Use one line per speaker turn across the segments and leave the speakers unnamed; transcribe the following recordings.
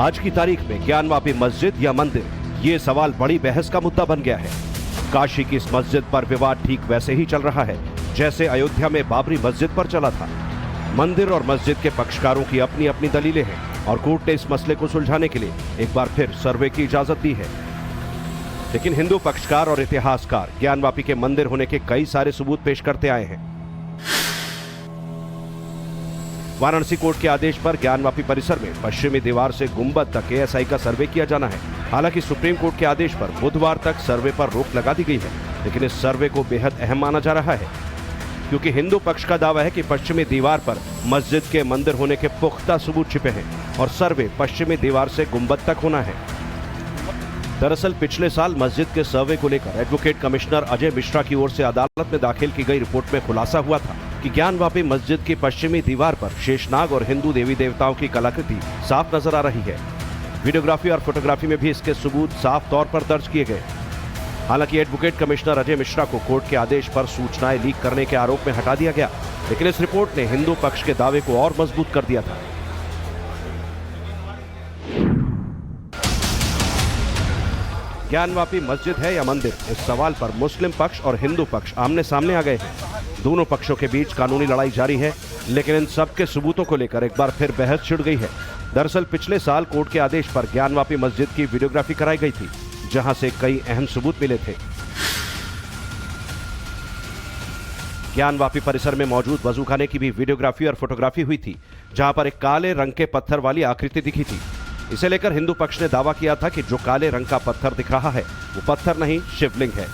आज की तारीख में ज्ञानवापी मस्जिद या मंदिर, ये सवाल बड़ी बहस का मुद्दा बन गया है। काशी की इस मस्जिद पर विवाद ठीक वैसे ही चल रहा है जैसे अयोध्या में बाबरी मस्जिद पर चला था। मंदिर और मस्जिद के पक्षकारों की अपनी अपनी दलीलें हैं और कोर्ट ने इस मसले को सुलझाने के लिए एक बार फिर सर्वे की इजाजत दी है। लेकिन हिंदू पक्षकार और इतिहासकार ज्ञानवापी के मंदिर होने के कई सारे सबूत पेश करते आए हैं। वाराणसी कोर्ट के आदेश पर ज्ञानवापी परिसर में पश्चिमी दीवार से गुंबद तक एएसआई का सर्वे किया जाना है। हालांकि सुप्रीम कोर्ट के आदेश पर बुधवार तक सर्वे पर रोक लगा दी गई है, लेकिन इस सर्वे को बेहद अहम माना जा रहा है क्योंकि हिंदू पक्ष का दावा है कि पश्चिमी दीवार पर मस्जिद के मंदिर होने के पुख्ता सबूत छिपे हैं और सर्वे पश्चिमी दीवार से गुंबद तक होना है। दरअसल पिछले साल मस्जिद के सर्वे को लेकर एडवोकेट कमिश्नर अजय मिश्रा की ओर से अदालत में दाखिल की गई रिपोर्ट में खुलासा हुआ था कि ज्ञानवापी मस्जिद की पश्चिमी दीवार पर शेषनाग और हिंदू देवी देवताओं की कलाकृति साफ नजर आ रही है। वीडियोग्राफी और फोटोग्राफी में भी इसके सबूत साफ तौर पर दर्ज किए गए। हालांकि एडवोकेट कमिश्नर अजय मिश्रा को कोर्ट के आदेश पर सूचनाएं लीक करने के आरोप में हटा दिया गया, लेकिन इस रिपोर्ट ने हिंदू पक्ष के दावे को और मजबूत कर दिया था। ज्ञानवापी मस्जिद है या मंदिर, इस सवाल पर मुस्लिम पक्ष और हिंदू पक्ष आमने सामने आ गए हैं। दोनों पक्षों के बीच कानूनी लड़ाई जारी है, लेकिन इन सबके सबूतों को लेकर एक बार फिर बहस छिड़ गई है। दरअसल पिछले साल कोर्ट के आदेश पर ज्ञानवापी मस्जिद की वीडियोग्राफी कराई गई थी, जहां से कई अहम सबूत मिले थे। ज्ञानवापी परिसर में मौजूद वजूखाने की भी वीडियोग्राफी और फोटोग्राफी हुई थी, जहां पर एक काले रंग के पत्थर वाली आकृति दिखी थी। इसे लेकर हिंदू पक्ष ने दावा किया था कि जो काले रंग का पत्थर दिख रहा है वो पत्थर नहीं, शिवलिंग है।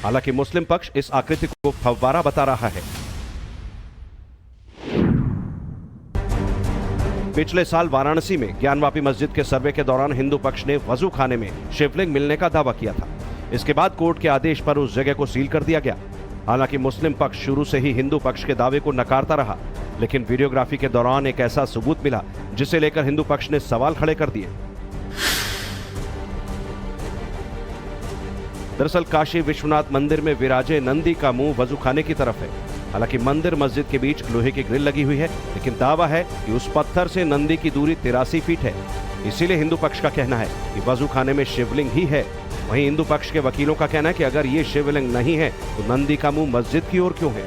हालांकि मुस्लिम पक्ष इस आकृति को फव्वारा बता रहा है। पिछले साल वाराणसी में ज्ञानवापी मस्जिद के सर्वे के दौरान हिंदू पक्ष ने वजू खाने में शिवलिंग मिलने का दावा किया था। इसके बाद कोर्ट के आदेश पर उस जगह को सील कर दिया गया। हालांकि मुस्लिम पक्ष शुरू से ही हिंदू पक्ष के दावे को नकारता रहा, लेकिन वीडियोग्राफी के दौरान एक ऐसा सबूत मिला जिसे लेकर हिंदू पक्ष ने सवाल खड़े कर दिए। दरअसल काशी विश्वनाथ मंदिर में विराजे नंदी का मुंह वजूखाने की तरफ है। हालांकि मंदिर मस्जिद के बीच लोहे की ग्रिल लगी हुई है, लेकिन दावा है कि उस पत्थर से नंदी की दूरी 83 फीट है। इसीलिए हिंदू पक्ष का कहना है कि वजूखाने में शिवलिंग ही है। वहीं हिंदू पक्ष के वकीलों का कहना है कि अगर ये शिवलिंग नहीं है तो नंदी का मुंह मस्जिद की ओर क्यों है।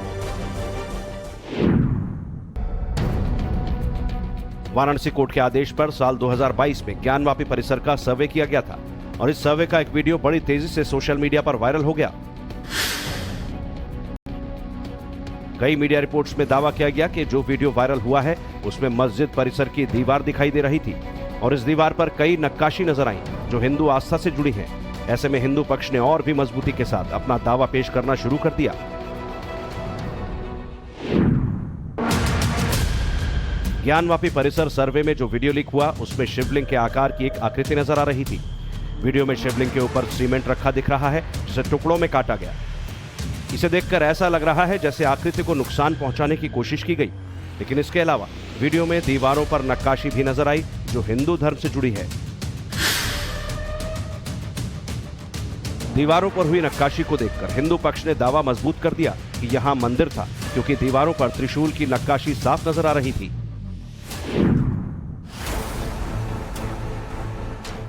वाराणसी कोर्ट के आदेश पर साल 2022 में ज्ञानवापी परिसर का सर्वे किया गया था और इस सर्वे का एक वीडियो बड़ी तेजी से सोशल मीडिया पर वायरल हो गया। कई मीडिया रिपोर्ट्स में दावा किया गया कि जो वीडियो वायरल हुआ है उसमें मस्जिद परिसर की दीवार दिखाई दे रही थी और इस दीवार पर कई नक्काशी नजर आई जो हिंदू आस्था से जुड़ी है। ऐसे में हिंदू पक्ष ने और भी मजबूती के साथ अपना दावा पेश करना शुरू कर दिया। ज्ञानवापी परिसर सर्वे में जो वीडियो लीक हुआ उसमें शिवलिंग के आकार की एक आकृति नजर आ रही थी। वीडियो में शिवलिंग के ऊपर सीमेंट रखा दिख रहा है जिसे टुकड़ों में काटा गया। इसे देखकर ऐसा लग रहा है जैसे आकृति को नुकसान पहुंचाने की कोशिश की गई, लेकिन इसके अलावा वीडियो में दीवारों पर नक्काशी भी नजर आई जो हिंदू धर्म से जुड़ी है। दीवारों पर हुई नक्काशी को देखकर हिंदू पक्ष ने दावा मजबूत कर दिया कि यहां मंदिर था, क्योंकि दीवारों पर त्रिशूल की नक्काशी साफ नजर आ रही थी।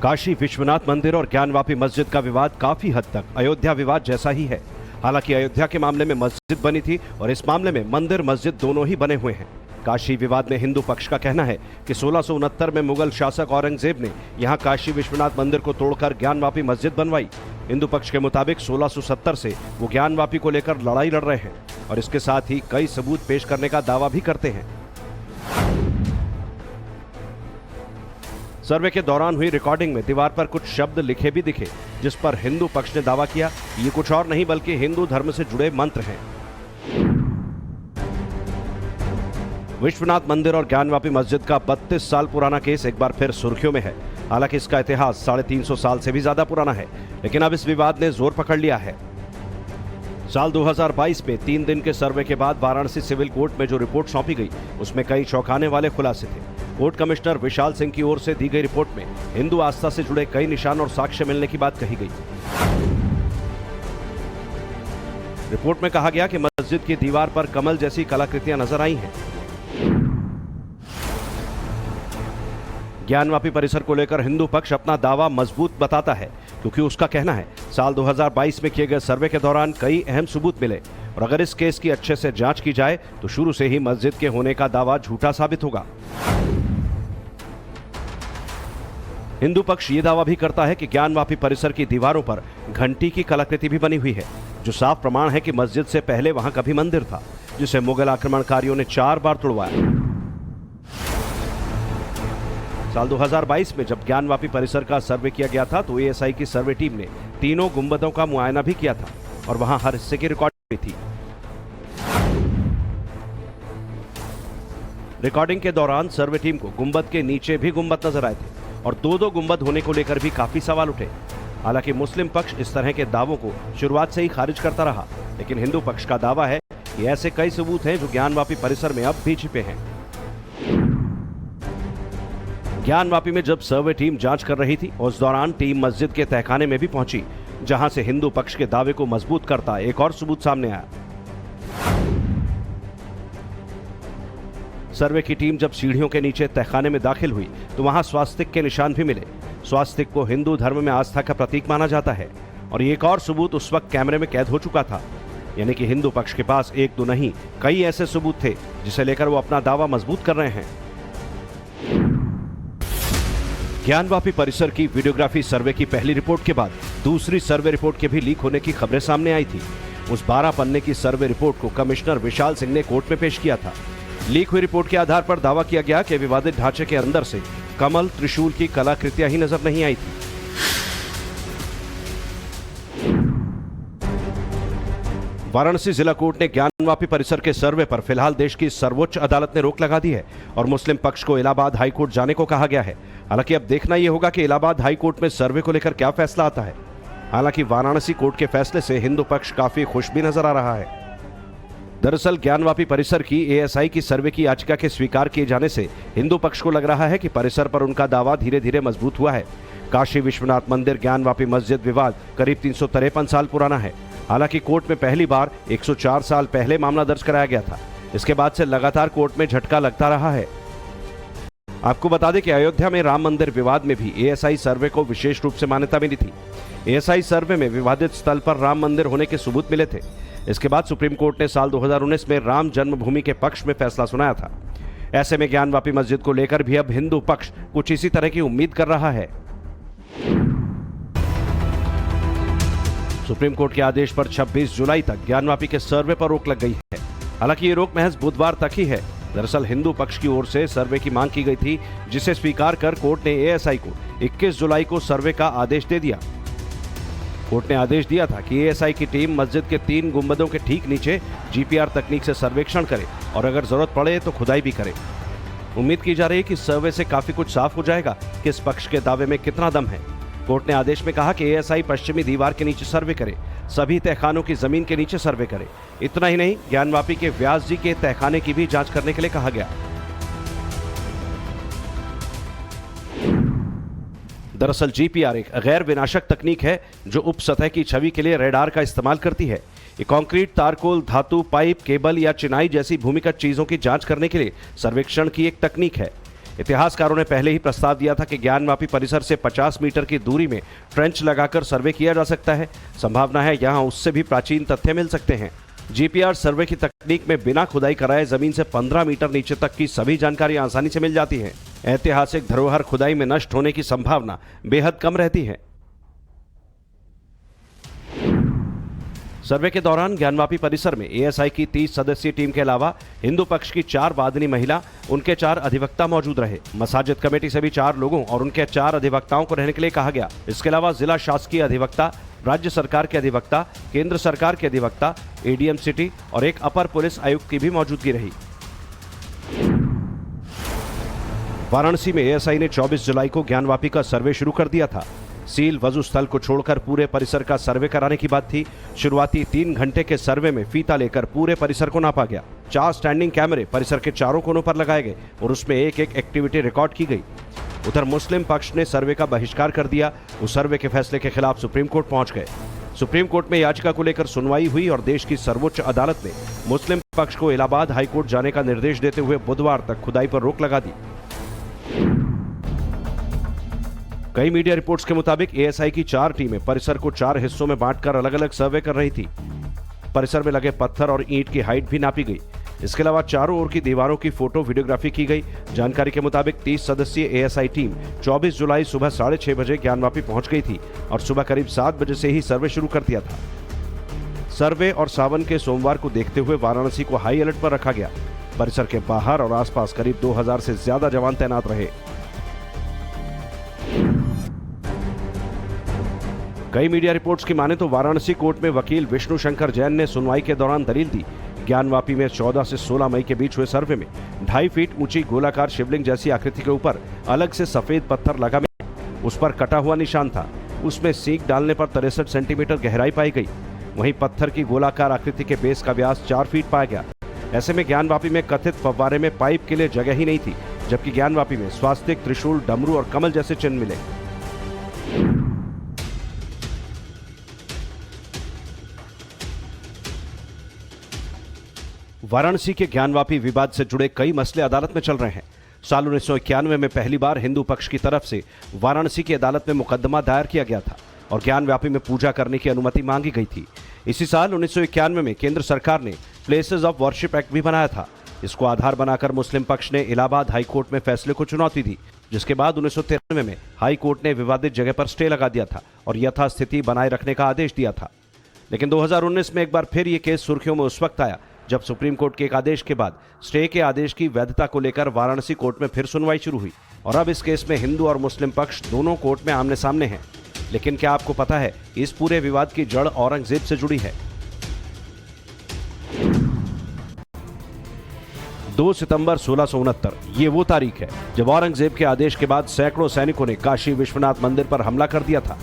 काशी विश्वनाथ मंदिर और ज्ञानवापी मस्जिद का विवाद काफी हद तक अयोध्या विवाद जैसा ही है। हालांकि अयोध्या के मामले में मस्जिद बनी थी और इस मामले में मंदिर मस्जिद दोनों ही बने हुए हैं। काशी विवाद में हिंदू पक्ष का कहना है कि 1669 में मुगल शासक औरंगजेब ने यहां काशी विश्वनाथ मंदिर को तोड़कर ज्ञानवापी मस्जिद बनवाई। हिंदू पक्ष के मुताबिक 1670 से वो ज्ञानवापी को लेकर लड़ाई लड़ रहे हैं और इसके साथ ही कई सबूत पेश करने का दावा भी करते हैं। सर्वे के दौरान हुई रिकॉर्डिंग में दीवार पर कुछ शब्द लिखे भी दिखे, जिस पर हिंदू पक्ष ने दावा किया कि ये कुछ और नहीं बल्कि हिंदू धर्म से जुड़े मंत्र हैं। विश्वनाथ मंदिर और ज्ञानवापी मस्जिद का 32 साल पुराना केस एक बार फिर सुर्खियों में है। हालांकि इसका इतिहास 350 साल से भी ज्यादा पुराना है, लेकिन अब इस विवाद ने जोर पकड़ लिया है। साल 2022 में 3 दिन के सर्वे के बाद वाराणसी सिविल कोर्ट में जो रिपोर्ट सौंपी गई उसमें कई चौंकाने वाले खुलासे थे। कोर्ट कमिश्नर विशाल सिंह की ओर से दी गई रिपोर्ट में हिंदू आस्था से जुड़े कई निशान और साक्ष्य मिलने की बात कही गई। रिपोर्ट में कहा गया कि मस्जिद की दीवार पर कमल जैसी कलाकृतियां नजर आई हैं। ज्ञानवापी परिसर को लेकर हिंदू पक्ष अपना दावा मजबूत बताता है, क्योंकि उसका कहना है साल 2022 में किए गए सर्वे के दौरान कई अहम सबूत मिले और अगर इस केस की अच्छे से जांच की जाए तो शुरू से ही मस्जिद के होने का दावा झूठा साबित होगा। हिंदू पक्ष ये दावा भी करता है कि ज्ञानवापी परिसर की दीवारों पर घंटी की कलाकृति भी बनी हुई है, जो साफ प्रमाण है कि मस्जिद से पहले वहां कभी मंदिर था, जिसे मुगल आक्रमणकारियों ने 4 बार तोड़वाया। साल 2022 में जब ज्ञानवापी परिसर का सर्वे किया गया था तो एएसआई की सर्वे टीम ने तीनों गुंबदों का मुआयना भी किया था और वहां हर हिस्से की रिकॉर्डिंग भी थी। रिकॉर्डिंग के दौरान सर्वे टीम को गुंबद के नीचे भी गुंबद नजर आए थे और 2-2 गुंबद होने को लेकर भी काफी सवाल उठे। हालांकि मुस्लिम पक्ष इस तरह के दावों को शुरुआत से ही खारिज करता रहा, लेकिन हिंदू पक्ष का दावा है कि ऐसे कई सबूत हैं जो ज्ञानवापी परिसर में अब भी छिपे हैं। ज्ञानवापी में जब सर्वे टीम जांच कर रही थी, उस दौरान टीम मस्जिद के तहखाने में भी पहुंची, जहां से हिंदू पक्ष के दावे को मजबूत करता एक और सबूत सामने आया। सर्वे की टीम जब सीढ़ियों के नीचे तहखाने में दाखिल हुई तो वहां स्वास्तिक के निशान भी मिले। स्वास्तिक को हिंदू धर्म में आस्था का प्रतीक माना जाता है और एक और सबूत उस वक्त कैमरे में कैद हो चुका था, यानी कि हिंदू पक्ष के पास एक दो नहीं कई ऐसे सबूत थे जिसे लेकर वो अपना दावा मजबूत कर रहे हैं। ज्ञानवापी परिसर की वीडियोग्राफी सर्वे की पहली रिपोर्ट के बाद दूसरी सर्वे रिपोर्ट के भी लीक होने की खबरें सामने आई थी। उस 12 पन्ने की सर्वे रिपोर्ट को कमिश्नर विशाल सिंह ने कोर्ट में पेश किया था। लीक हुई रिपोर्ट के आधार पर दावा किया गया कि विवादित ढांचे के अंदर से कमल त्रिशूल की कलाकृतियां ही नजर नहीं आई थी। वाराणसी जिला कोर्ट ने ज्ञानवापी परिसर के सर्वे पर फिलहाल देश की सर्वोच्च अदालत ने रोक लगा दी है और मुस्लिम पक्ष को इलाहाबाद हाई कोर्ट जाने को कहा गया है। हालांकि अब देखना यह होगा कि इलाहाबाद हाई कोर्ट में सर्वे को लेकर क्या फैसला आता है। हालांकि वाराणसी कोर्ट के फैसले से हिंदू पक्ष काफी खुश भी नजर आ रहा है। दरअसल ज्ञानवापी परिसर की एएसआई की सर्वे की याचिका के स्वीकार किए जाने से हिंदू पक्ष को लग रहा है कि परिसर पर उनका दावा धीरे धीरे मजबूत हुआ है। काशी विश्वनाथ मंदिर ज्ञानवापी मस्जिद विवाद करीब 353 साल पुराना है। हालांकि कोर्ट में पहली बार 104 साल पहले मामला दर्ज कराया गया था। इसके बाद से लगातार कोर्ट में झटका लगता रहा है। आपको बता दें कि अयोध्या में राम मंदिर विवाद में भी एएसआई सर्वे को विशेष रूप से मान्यता मिली थी। एएसआई सर्वे में विवादित स्थल पर राम मंदिर होने के सबूत मिले थे। इसके बाद सुप्रीम कोर्ट ने साल 2019 में राम जन्मभूमि के पक्ष में फैसला सुनाया था। ऐसे में ज्ञानवापी मस्जिद को लेकर भी अब हिंदू पक्ष कुछ इसी तरह की उम्मीद कर रहा है। सुप्रीम कोर्ट के आदेश पर 26 जुलाई तक ज्ञानवापी के सर्वे पर रोक लग गई है। हालांकि ये रोक महज बुधवार तक ही है। दरअसल हिंदू पक्ष की ओर से सर्वे की मांग की गई थी, जिसे स्वीकार कर कोर्ट ने एएसआई को 21 जुलाई को सर्वे का आदेश दे दिया। कोर्ट ने आदेश दिया था कि एएसआई की टीम मस्जिद के 3 गुंबदों के ठीक नीचे जीपीआर तकनीक से सर्वेक्षण करे और अगर जरूरत पड़े तो खुदाई भी करे। उम्मीद की जा रही है कि सर्वे से काफी कुछ साफ हो जाएगा कि इस पक्ष के दावे में कितना दम है। कोर्ट ने आदेश में कहा कि एएसआई पश्चिमी दीवार के नीचे सर्वे करे, सभी तहखानों की जमीन के नीचे सर्वे करे। इतना ही नहीं, ज्ञानवापी के व्यास जी के तहखाने की भी जांच करने के लिए कहा गया। दरअसल जीपीआर एक गैर विनाशक तकनीक है जो उप सतह की छवि के लिए रेडार का इस्तेमाल करती है। ये कंक्रीट, तारकोल, धातु, पाइप, केबल या चिनाई जैसी भूमिगत चीजों की जांच करने के लिए सर्वेक्षण की एक तकनीक है। इतिहासकारों ने पहले ही प्रस्ताव दिया था कि ज्ञानवापी परिसर से 50 मीटर की दूरी में ट्रेंच लगाकर सर्वे किया जा सकता है। संभावना है यहां उससे भी प्राचीन तथ्य मिल सकते हैं। जीपीआर सर्वे की तकनीक में बिना खुदाई कराए जमीन से 15 मीटर नीचे तक की सभी जानकारी आसानी से मिल जाती है। ऐतिहासिक धरोहर खुदाई में नष्ट होने की संभावना बेहद कम रहती है। सर्वे के दौरान ज्ञानवापी परिसर में एएसआई की 30 सदस्यीय टीम के अलावा हिंदू पक्ष की 4 बादनी महिला, उनके 4 अधिवक्ता मौजूद रहे। मसाजिद कमेटी से भी 4 लोगों और उनके 4 अधिवक्ताओं को रहने के लिए कहा गया। इसके अलावा जिला शासकीय अधिवक्ता, राज्य सरकार के अधिवक्ता, केंद्र सरकार के अधिवक्ता, एडीएम सिटी और एक अपर पुलिस आयुक्त की भी मौजूदगी रही। वाराणसी में एएसआई ने 24 जुलाई को ज्ञानवापी का सर्वे शुरू कर दिया था। सील वजू स्थल को छोड़कर पूरे परिसर का सर्वे कराने की बात थी। शुरुआती 3 घंटे के सर्वे में फीता लेकर पूरे परिसर को नापा गया। 4 स्टैंडिंग कैमरे परिसर के चारों कोनों पर लगाए गए और उसमें एक एक एक्टिविटी रिकॉर्ड की गई। उधर मुस्लिम पक्ष ने सर्वे का बहिष्कार कर दिया। उस सर्वे के फैसले के खिलाफ सुप्रीम कोर्ट पहुंच गए। सुप्रीम कोर्ट में याचिका को लेकर सुनवाई हुई और देश की सर्वोच्च अदालत ने मुस्लिम पक्ष को इलाहाबाद हाईकोर्ट जाने का निर्देश देते हुए बुधवार तक खुदाई पर रोक लगा दी। कई मीडिया रिपोर्ट्स के मुताबिक एएसआई की 4 टीमें परिसर को 4 हिस्सों में बांटकर अलग अलग सर्वे कर रही थी। परिसर में लगे पत्थर और ईंट की हाइट भी नापी गई। इसके अलावा चारों ओर की दीवारों की फोटो वीडियोग्राफी की गई। जानकारी के मुताबिक 30 सदस्यीय एएसआई टीम 24 जुलाई सुबह 6:30 बजे ज्ञानवापी पहुंच गई थी और सुबह करीब 7 बजे से ही सर्वे शुरू कर दिया था। सर्वे और सावन के सोमवार को देखते हुए वाराणसी को हाई अलर्ट पर रखा गया। परिसर के बाहर और आसपास करीब 2000 से ज्यादा जवान तैनात रहे। कई मीडिया रिपोर्ट्स की माने तो वाराणसी कोर्ट में वकील विष्णु शंकर जैन ने सुनवाई के दौरान दलील दी। ज्ञानवापी में 14 से 16 मई के बीच हुए सर्वे में 2.5 फीट ऊंची गोलाकार शिवलिंग जैसी आकृति के ऊपर अलग से सफेद पत्थर लगा मिला। उस पर कटा हुआ निशान था। उसमें सींग डालने पर 63 सेंटीमीटर गहराई पाई गई। वहीं पत्थर की गोलाकार आकृति के बेस का व्यास 4 फीट पाया गया। ऐसे में ज्ञानवापी में कथित फव्वारे में पाइप के लिए जगह ही नहीं थी, जबकि ज्ञानवापी में स्वास्तिक, त्रिशूल, डमरू और कमल जैसे चिन्ह मिले। वाराणसी के ज्ञानवापी विवाद से जुड़े कई मसले अदालत में चल रहे हैं। साल 1991 में पहली बार हिंदू पक्ष की तरफ से वाराणसी की अदालत में मुकदमा दायर किया गया था और ज्ञानवापी में पूजा करने की अनुमति मांगी गई थी। इसी साल 1991 में केंद्र सरकार ने प्लेसेस ऑफ वर्शिप एक्ट भी बनाया था। इसको आधार बनाकर मुस्लिम पक्ष ने इलाहाबाद हाई कोर्ट में फैसले को चुनौती दी, जिसके बाद 1993 में हाई कोर्ट ने विवादित जगह पर स्टे लगा दिया था और यथास्थिति बनाए रखने का आदेश दिया था। लेकिन 2019 में एक बार फिर ये केस सुर्खियों में उस वक्त आया जब सुप्रीम कोर्ट के एक आदेश के बाद स्टे के आदेश की वैधता को लेकर वाराणसी कोर्ट में फिर सुनवाई शुरू हुई और अब इस केस में हिंदू और मुस्लिम पक्ष दोनों कोर्ट में आमने सामने हैं। लेकिन क्या आपको पता है इस पूरे विवाद की जड़ औरंगजेब से जुड़ी है? 2 सितंबर 1669 ये वो तारीख है जब औरंगजेब के आदेश के बाद सैकड़ों सैनिकों ने काशी विश्वनाथ मंदिर पर हमला कर दिया था।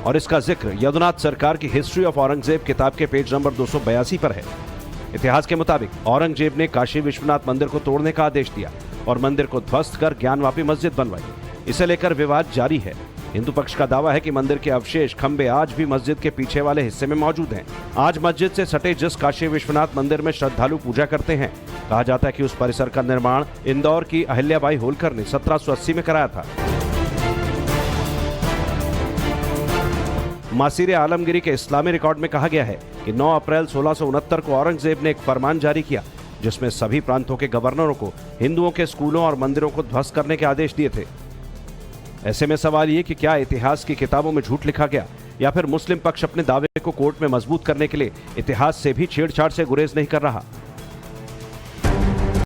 और इसका जिक्र यदुनाथ सरकार की हिस्ट्री ऑफ औरंगजेब किताब के पेज नंबर 282 पर है। इतिहास के मुताबिक औरंगजेब ने काशी विश्वनाथ मंदिर को तोड़ने का आदेश दिया और मंदिर को ध्वस्त कर ज्ञानवापी मस्जिद बनवाई। इसे लेकर विवाद जारी है। हिंदू पक्ष का दावा है कि मंदिर के अवशेष खंबे आज भी मस्जिद के पीछे वाले हिस्से में मौजूद हैं। आज मस्जिद से सटे जिस काशी विश्वनाथ मंदिर में श्रद्धालु पूजा करते हैं, कहा जाता है कि उस परिसर का निर्माण इंदौर की अहिल्याबाई होलकर ने 1780 में कराया था। मासीरे आलमगिरी के इस्लामी रिकॉर्ड में कहा गया है कि 9 अप्रैल 1669 को औरंगजेब ने एक फरमान जारी किया जिसमें सभी प्रांतों के गवर्नरों को हिंदुओं के स्कूलों और मंदिरों को ध्वस्त करने के आदेश दिए थे। ऐसे में सवाल ये कि क्या इतिहास की किताबों में झूठ लिखा गया या फिर मुस्लिम पक्ष अपने दावे को कोर्ट में मजबूत करने के लिए इतिहास से भी छेड़छाड़ से गुरेज नहीं कर रहा।